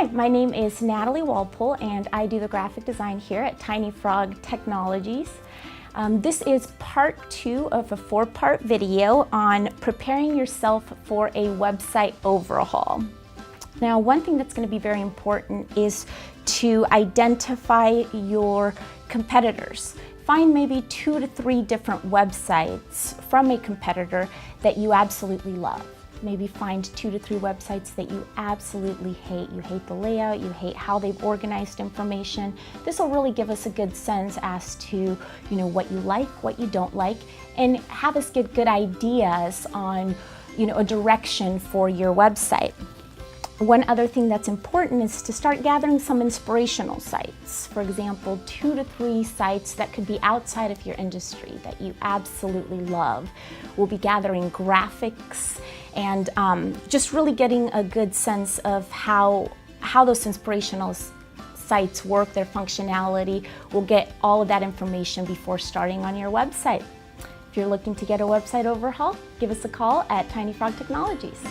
Hi, my name is Natalie Walpole and I do the graphic design here at Tiny Frog Technologies. This is part 2 of a 4-part video on preparing yourself for a website overhaul. Now, one thing that's going to be very important is to identify your competitors. Find maybe 2 to 3 different websites from a competitor that you absolutely love. Maybe find 2 to 3 websites that you absolutely hate. You hate the layout, you hate how they've organized information. This will really give us a good sense as to, what you like, what you don't like, and have us get good ideas on, a direction for your website. One other thing that's important is to start gathering some inspirational sites. For example, 2 to 3 sites that could be outside of your industry that you absolutely love. We'll be gathering graphics and just really getting a good sense of how those inspirational sites work, their functionality. We'll get all of that information before starting on your website. If you're looking to get a website overhaul, give us a call at Tiny Frog Technologies.